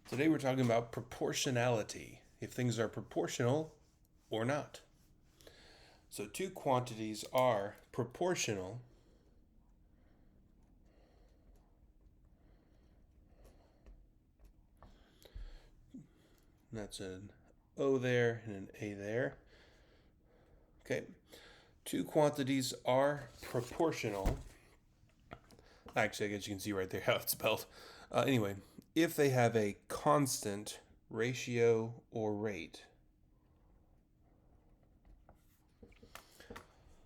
Today we're talking about proportionality, if things are proportional or not. So two quantities are proportional that's an O there and an A there. Okay, two quantities are proportional. Actually, I guess you can see right there how it's spelled. Anyway, if they have a constant ratio or rate.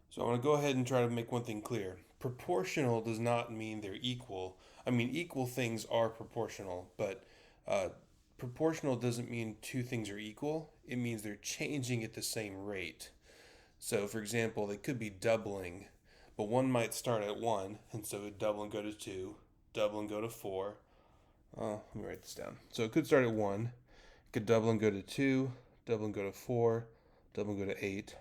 So I want to go ahead and try to make one thing clear. Proportional does not mean they're equal. I mean, equal things are proportional, but proportional doesn't mean two things are equal. It means they're changing at the same rate. So, for example, they could be doubling, but one might start at 1, and so it would double and go to 2, double and go to 4. Let me write this down. So it could start at 1, it could double and go to 2, double and go to 4, double and go to 8.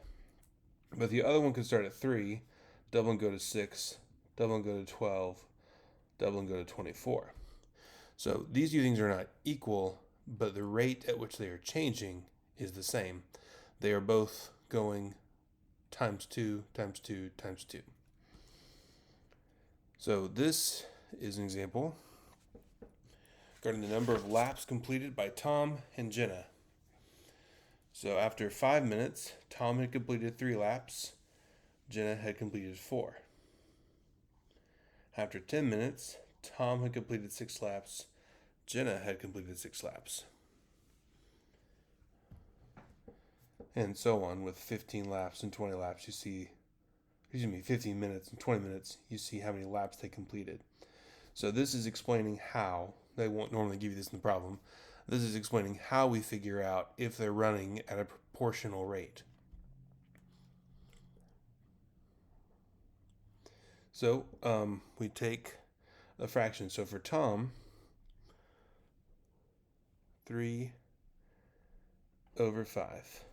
But the other one could start at 3, double and go to 6, double and go to 12, double and go to 24. So these two things are not equal, but the rate at which they are changing is the same. They are both going times 2, times 2, times 2. So this is an example regarding the number of laps completed by Tom and Jenna. So after 5 minutes, Tom had completed 3 laps, Jenna had completed 4. After 10 minutes, Tom had completed 6 laps, Jenna had completed 6 laps. And so on with 15 laps and 20 laps, 15 minutes and 20 minutes, you see how many laps they completed. So this is explaining how, they won't normally give you this in the problem, this is explaining how we figure out if they're running at a proportional rate. So we take a fraction. So for Tom, 3 over 5.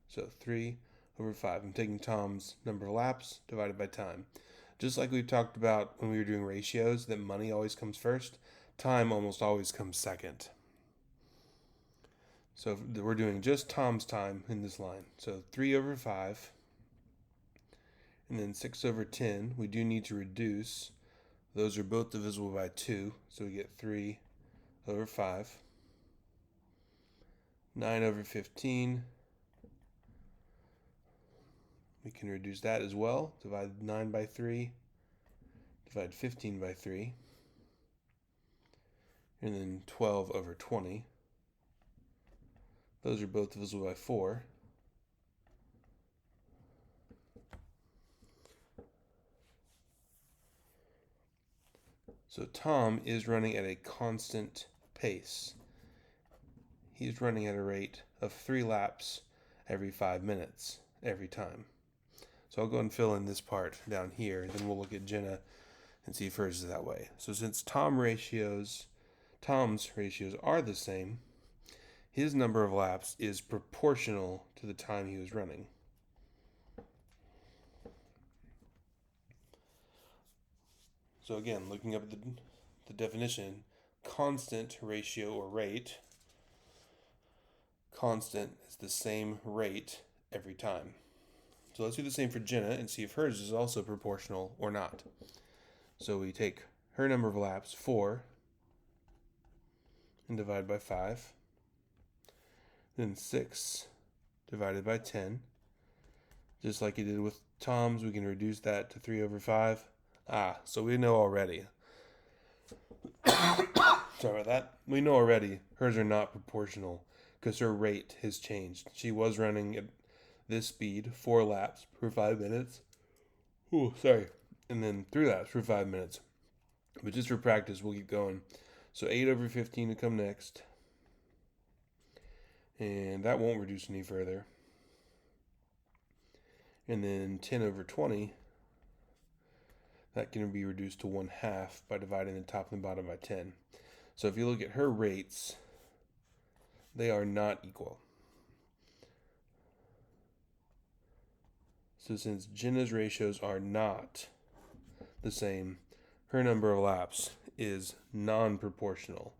So 3 over 5. I'm taking Tom's number of laps divided by time. Just like we talked about when we were doing ratios, that money always comes first, time almost always comes second. So we're doing just Tom's time in this line. So 3 over 5, and then 6 over 10. We do need to reduce. Those are both divisible by 2, so we get 3 over 5. 9 over 15. We can reduce that as well. Divide 9 by 3. Divide 15 by 3. And then 12 over 20. Those are both divisible by 4. So Tom is running at a constant pace. He's running at a rate of 3 laps every 5 minutes, every time. So I'll go and fill in this part down here, then we'll look at Jenna and see if hers is that way. So since Tom's ratios are the same, his number of laps is proportional to the time he was running. So again, looking up the definition, constant ratio or rate, constant is the same rate every time. So let's do the same for Jenna and see if hers is also proportional or not. So we take her number of laps, 4, and divide by 5. Then 6 divided by 10. Just like you did with Tom's, we can reduce that to 3 over 5. So we know already. Sorry about that. We know already hers are not proportional because her rate has changed. She was running at this speed, 4 laps per 5 minutes. And then 3 laps per 5 minutes. But just for practice, we'll keep going. So 8 over 15 to come next. And that won't reduce any further. And then 10 over 20, that can be reduced to 1/2 by dividing the top and the bottom by 10. So if you look at her rates, they are not equal. So since Jenna's ratios are not the same, her number of laps is non-proportional.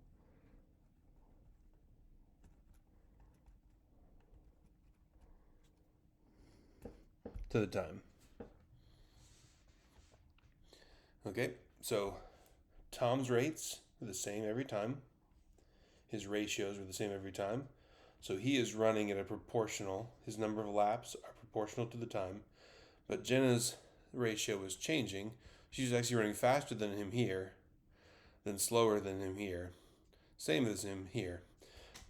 to the time. Okay, so Tom's rates were the same every time. His ratios were the same every time. So he is running at a proportional, his number of laps are proportional to the time. But Jenna's ratio was changing. She was actually running faster than him here, then slower than him here, same as him here.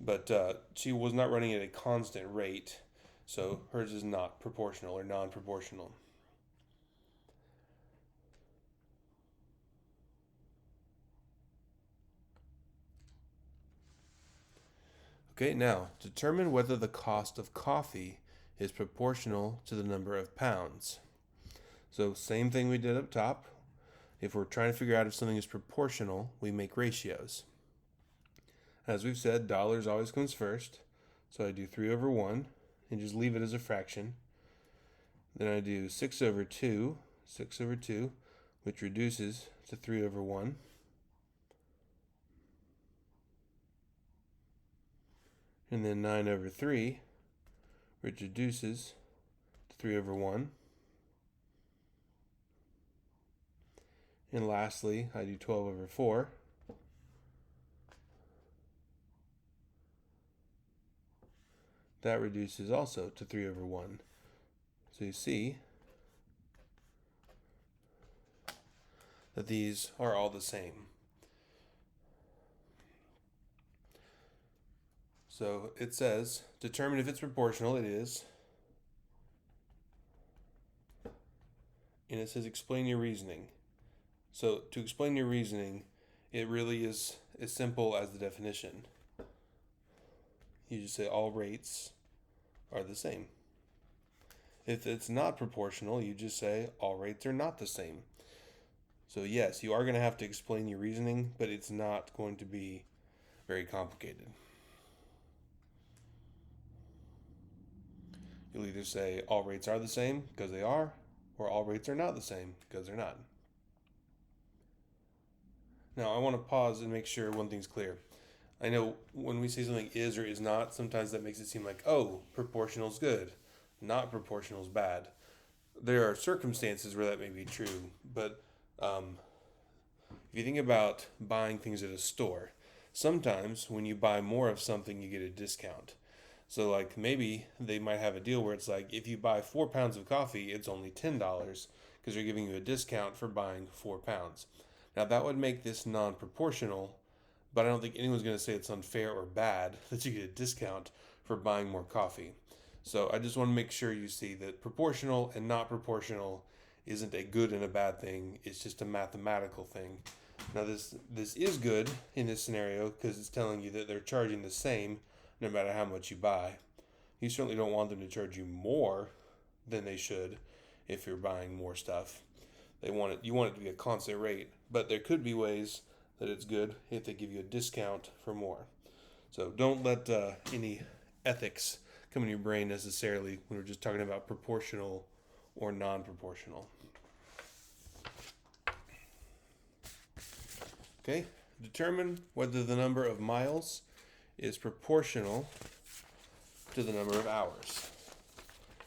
But she was not running at a constant rate, so hers is not proportional or non-proportional. Okay, now determine whether the cost of coffee is proportional to the number of pounds. So same thing we did up top. If we're trying to figure out if something is proportional, we make ratios. As we've said, dollars always comes first. So I do 3 over 1 and just leave it as a fraction. Then I do 6 over 2, which reduces to 3 over 1. And then 9 over 3, which reduces to 3 over 1. And lastly, I do 12 over 4. That reduces also to 3 over 1. So you see that these are all the same. So it says, determine if it's proportional. It is. And it says, explain your reasoning. So to explain your reasoning, it really is as simple as the definition. You just say all rates are the same. If it's not proportional, you just say all rates are not the same. So yes, you are going to have to explain your reasoning, but it's not going to be very complicated. You'll either say all rates are the same because they are, or all rates are not the same because they're not. Now I want to pause and make sure one thing's clear. I know when we say something is or is not, sometimes that makes it seem like, oh, proportional is good, not proportional is bad. There are circumstances where that may be true, but if you think about buying things at a store, sometimes when you buy more of something, you get a discount. So like maybe they might have a deal where it's like if you buy 4 pounds of coffee, it's only $10 because they're giving you a discount for buying 4 pounds. Now that would make this non-proportional, but I don't think anyone's going to say it's unfair or bad that you get a discount for buying more coffee. So I just want to make sure you see that proportional and not proportional isn't a good and a bad thing. It's just a mathematical thing. Now this is good in this scenario because it's telling you that they're charging the same no matter how much you buy. You certainly don't want them to charge you more than they should if you're buying more stuff. You want it to be a constant rate, but there could be ways that it's good if they give you a discount for more. So don't let any ethics come in your brain necessarily when we're just talking about proportional or non-proportional. Okay, determine whether the number of miles is proportional to the number of hours.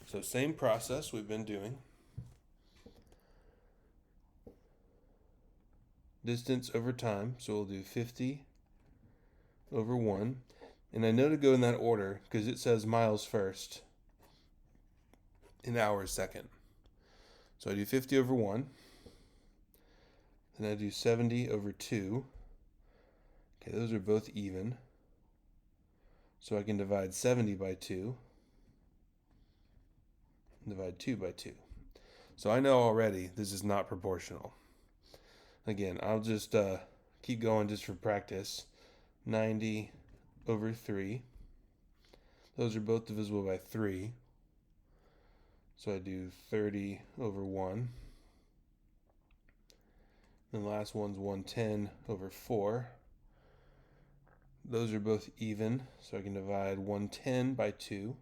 So same process we've been doing. Distance over time, so we'll do 50 over 1. And I know to go in that order because it says miles first and hours second. So I do 50 over 1. Then I do 70 over 2. Okay, those are both even. So I can divide 70 by 2. And divide 2 by 2. So I know already this is not proportional. Again, I'll just keep going just for practice. 90 over 3. Those are both divisible by 3. So I do 30 over 1. And the last one's 110 over 4. Those are both even, so I can divide 110 by 2.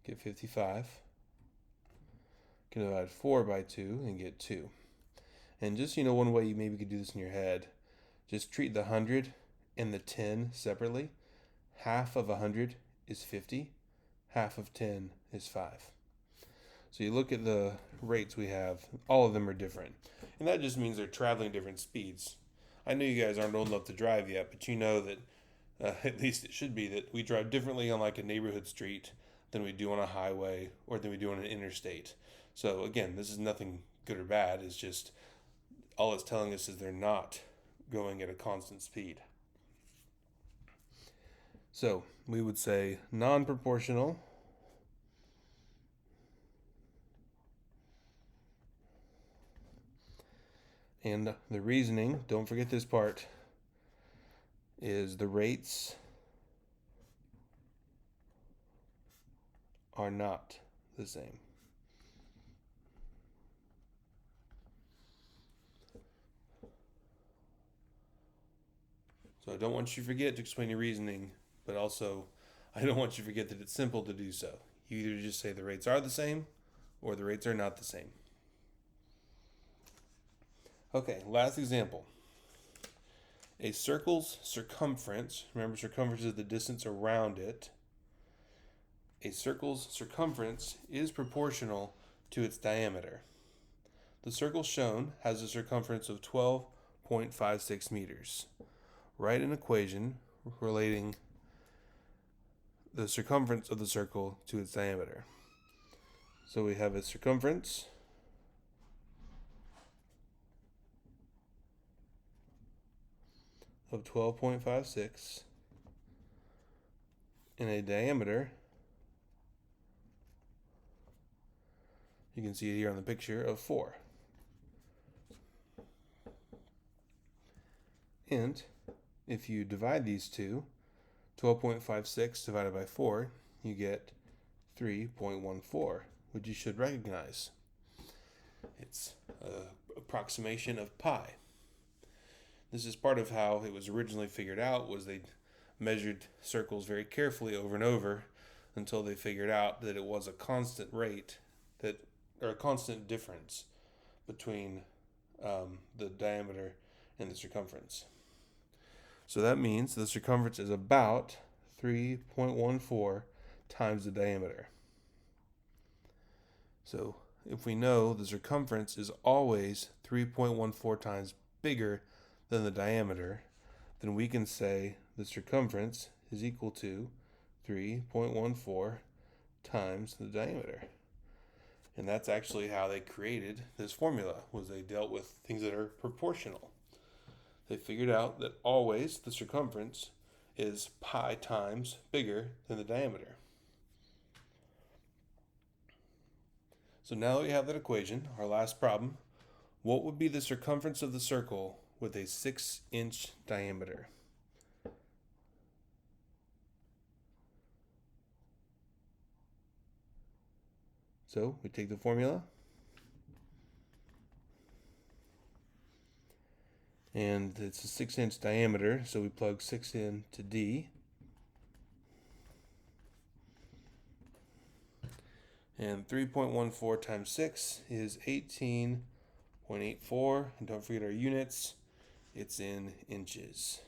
Get 55. Can divide 4 by 2 and get 2. And just, one way you maybe could do this in your head, just treat the 100 and the 10 separately. Half of 100 is 50. half of 10 is 5. So you look at the rates we have, all of them are different. And that just means they're traveling different speeds. I know you guys aren't old enough to drive yet, but you know that, at least it should be, that we drive differently on like a neighborhood street than we do on a highway or than we do on an interstate. So again, this is nothing good or bad. It's just, all it's telling us is they're not going at a constant speed. So we would say non-proportional and the reasoning, don't forget this part, is the rates are not the same. So I don't want you to forget to explain your reasoning, but also I don't want you to forget that it's simple to do so. You either just say the rates are the same or the rates are not the same. Okay, last example. A circle's circumference, remember circumference is the distance around it. A circle's circumference is proportional to its diameter. The circle shown has a circumference of 12.56 meters. Write an equation relating the circumference of the circle to its diameter. So we have a circumference of 12.56 and a diameter, you can see it here on the picture, of 4. And if you divide these two, 12.56 divided by 4, you get 3.14, which you should recognize. It's an approximation of pi. This is part of how it was originally figured out, was they measured circles very carefully over and over until they figured out that it was a constant rate, or a constant difference between the diameter and the circumference. So that means the circumference is about 3.14 times the diameter. So if we know the circumference is always 3.14 times bigger than the diameter, then we can say the circumference is equal to 3.14 times the diameter. And that's actually how they created this formula, was they dealt with things that are proportional. They figured out that always the circumference is pi times bigger than the diameter. So now that we have that equation, our last problem, what would be the circumference of the circle with a 6-inch diameter? So we take the formula, and it's a 6-inch diameter, so we plug 6 into D. And 3.14 times 6 is 18.84. And don't forget our units, it's in inches.